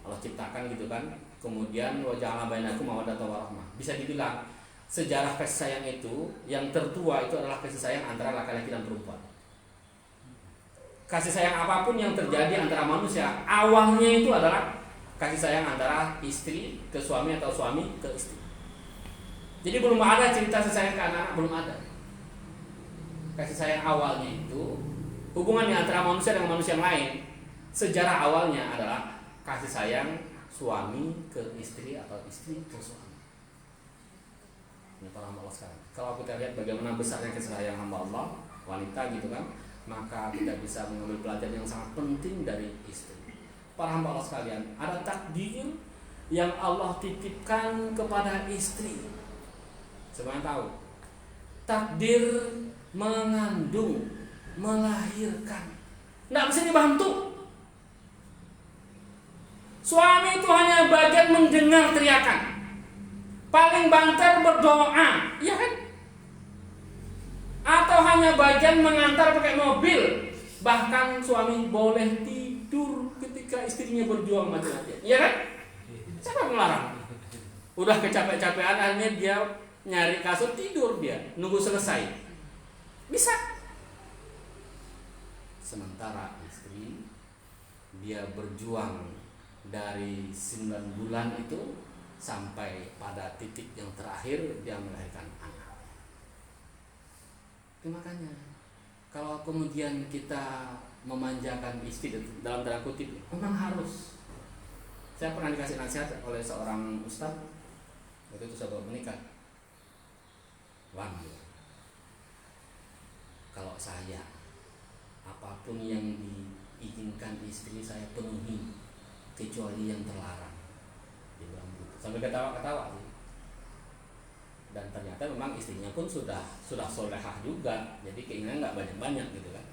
Speaker 1: Allah ciptakan gitu kan. Kemudian wa ja'ala bainakum mawaddatan warahmah. Bisa dibilang sejarah kasih sayang itu yang tertua itu adalah kasih sayang antara laki-laki dan perempuan. kasih sayang apapun yang terjadi antara manusia, awalnya itu adalah kasih sayang antara istri ke suami atau suami ke istri. Jadi belum ada cerita kasih sayang ke anak-anak, belum ada. Kasih sayang awalnya itu hubungannya antara manusia dengan manusia yang lain. Sejarah awalnya adalah kasih sayang suami ke istri atau istri ke suami. Ini para hamba Allah sekarang. Kalau kita lihat bagaimana besarnya kasih sayang hamba Allah wanita gitu kan, maka kita bisa mengambil pelajaran yang sangat penting dari istri. Para hamba Allah sekalian, ada takdir yang Allah titipkan kepada istri. Semuanya tahu. Takdir mengandung, melahirkan, tidak bisa dibantu. Suami itu hanya bagian mendengar teriakan, paling banter berdoa, iya kan? Atau hanya bagian mengantar pakai mobil. Bahkan suami boleh tidur ketika istrinya berjuang mati-matian, iya kan? Siapa yang melarang? Udah kecapek-capekan akhirnya dia nyari kasur tidur, dia nunggu selesai. Bisa. Sementara istri dia berjuang dari 9 bulan itu sampai pada titik yang terakhir dia melahirkan anak. Itu makanya kalau kemudian kita memanjakan istri dalam tanda kutip, memang harus. Saya pernah dikasih nasihat oleh seorang ustaz waktu itu saya baru menikah. Wan, kalau saya apapun yang diizinkan istri saya penuhi kecuali yang terlarang. Dia bilang begitu. Sampai ketawa-ketawa sih. Dan ternyata memang istrinya pun sudah solehah juga. Jadi keinginan nggak banyak-banyak gitu kan.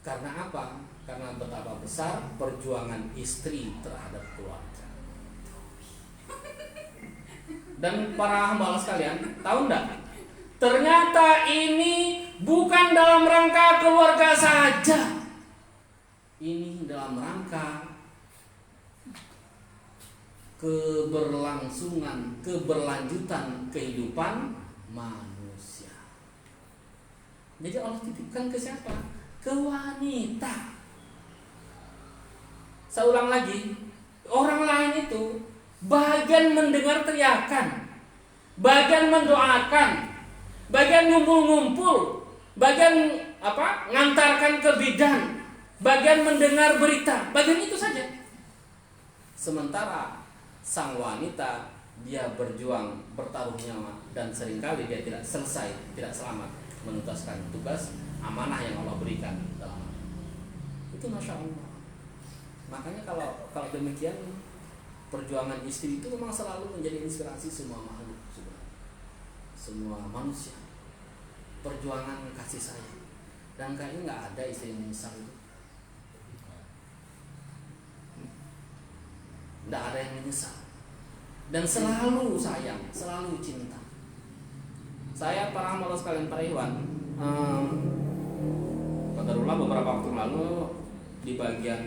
Speaker 1: Karena apa? Karena betapa besar perjuangan istri terhadap keluarga. Dan para hamba Allah sekalian, tahu enggak? Ternyata ini bukan dalam rangka keluarga saja. Ini dalam rangka keberlangsungan, keberlanjutan kehidupan manusia. Jadi Allah titipkan ke siapa? Ke wanita. Saya ulang lagi, orang lain itu bagian mendengar teriakan, bagian mendoakan, bagian ngumpul-ngumpul, bagian ngantarkan ke bidan, bagian mendengar berita, bagian itu saja. Sementara sang wanita dia berjuang, bertaruh nyawa, dan seringkali dia tidak selesai, tidak selamat menuntaskan tugas amanah yang Allah berikan dalam itu. Masya Allah. Makanya kalau demikian, perjuangan istri itu memang selalu menjadi inspirasi semua makhluk, semua manusia. Perjuangan kasih sayang, dan kayaknya nggak ada istri yang menyesal itu. Nggak ada yang menyesal, dan selalu sayang, selalu cinta. Saya para hamba Allah sekalian, para ikhwan, qadarullah beberapa waktu lalu di bagian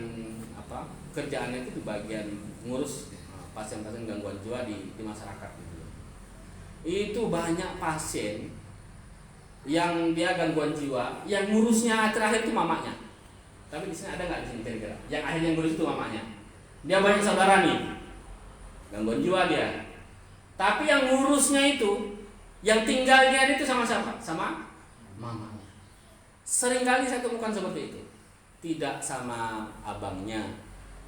Speaker 1: kerjaannya itu di bagian ngurus pasien-pasien gangguan jiwa di masyarakat gitu. Itu banyak pasien yang dia gangguan jiwa, yang ngurusnya terakhir itu mamanya. Tapi di sini ada nggak di sini kira-kira? Yang akhirnya ngurus itu mamanya. Dia banyak saudara nih, gangguan jiwa dia. Tapi yang ngurusnya itu, yang tinggalnya itu sama siapa? Sama mamanya. Seringkali saya temukan seperti itu. Tidak sama abangnya,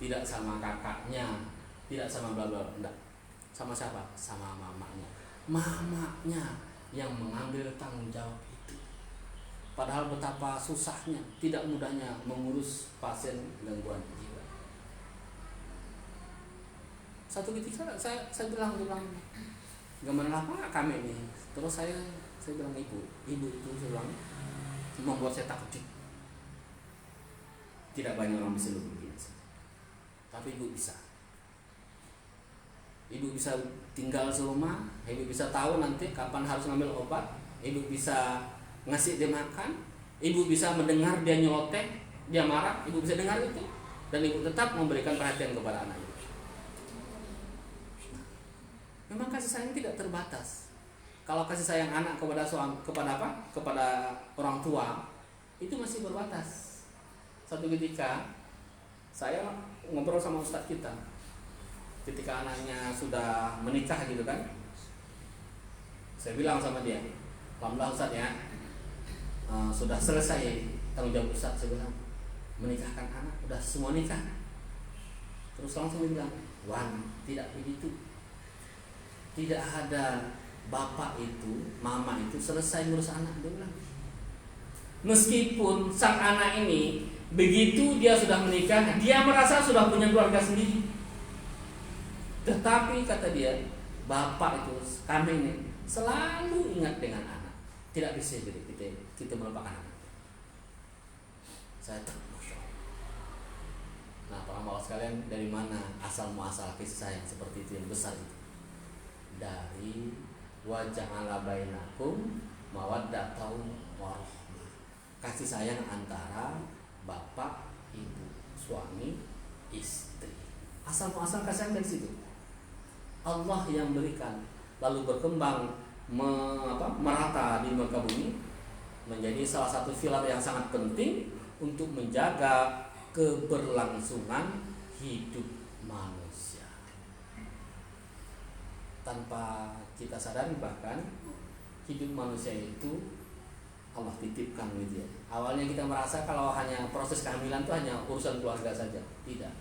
Speaker 1: tidak sama kakaknya, tidak sama bla bla, enggak. Sama siapa? Sama mamanya. Mamanya yang mengambil tanggung jawab itu. Padahal betapa susahnya, tidak mudahnya mengurus pasien gangguan jiwa. Satu ketika saya bilang gimana apa kami ini. Terus saya bilang ibu itu saya bilang membuat saya takut. Tidak banyak orang bisa begini. Tapi ibu bisa. Ibu bisa tinggal serumah, ibu bisa tahu nanti kapan harus ngambil obat, ibu bisa ngasih dia makan, ibu bisa mendengar dia nyeloteh, dia marah, ibu bisa dengar itu, dan ibu tetap memberikan perhatian kepada anak ibu. Memang kasih sayang tidak terbatas. Kalau kasih sayang anak kepada orang tua itu masih berbatas. satu ketika saya ngobrol sama ustadz kita ketika anaknya sudah menikah gitu kan. Saya bilang sama dia, alhamdulillah ustadz ya, sudah selesai tanggung jawab ustadz. Saya bilang, menikahkan anak udah semua nikah. Terus langsung dia bilang, Wan, tidak begitu. Tidak ada bapak itu, mama itu selesai ngurus anak. Dia bilang, meskipun sang anak ini begitu dia sudah menikah, dia merasa sudah punya keluarga sendiri. Tetapi kata dia, bapak itu, kami ini selalu ingat dengan anak. Tidak bisa kita melupakan anak. Saya Masya Allah. Nah, para mawas sekalian, dari mana asal muasal kisah yang seperti itu yang besar itu? Dari waja'ala bainakum mawaddatun warahmah. Kasih sayang antara bapak, ibu, suami, istri. Asal muasal kasih sayang dari situ. Allah yang berikan, lalu berkembang merata di muka bumi menjadi salah satu pilar yang sangat penting untuk menjaga keberlangsungan hidup manusia. Tanpa kita sadari bahkan hidup manusia itu Allah titipkan gitu ya. Awalnya kita merasa kalau hanya proses kehamilan itu hanya urusan keluarga saja. Tidak.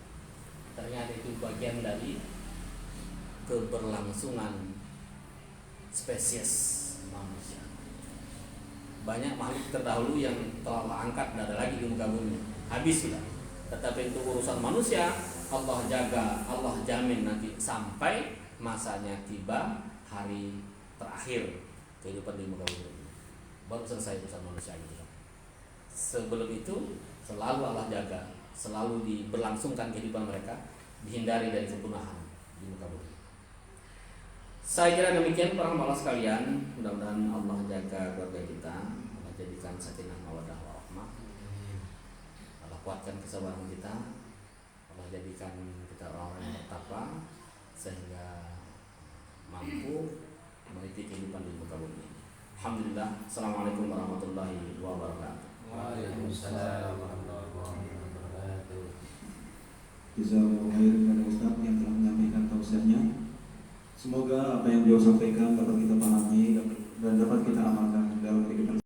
Speaker 1: Ternyata itu bagian dari keberlangsungan spesies manusia. Banyak makhluk terdahulu yang telah angkat tidak ada lagi di muka bumi, habis sudah. Tetapi untuk urusan manusia Allah jaga, Allah jamin nanti sampai masanya tiba hari terakhir kehidupan di muka bumi, baru selesai urusan manusia gitu. Sebelum itu selalu Allah jaga, selalu diberlangsungkan kehidupan mereka, dihindari dari kepunahan di muka bumi. Saya kira demikian para malas sekalian. Mudah-mudahan Allah jaga keluarga kita, Allah jadikan sakinah mawaddah warahmah, Allah kuatkan kesabaran kita, Allah jadikan kita orang-orang yang bertakwa sehingga mampu meniti kehidupan di muka bumi. Alhamdulillah. Assalamualaikum warahmatullahi wabarakatuh.
Speaker 2: Waalaikumsalam warahmatullahi wabarakatuh.
Speaker 6: Jazakallahu khairan kepada Ustaz yang telah menyampaikan tausiahnya. Semoga apa yang beliau sampaikan dapat kita pahami dan dapat kita amalkan dalam kehidupan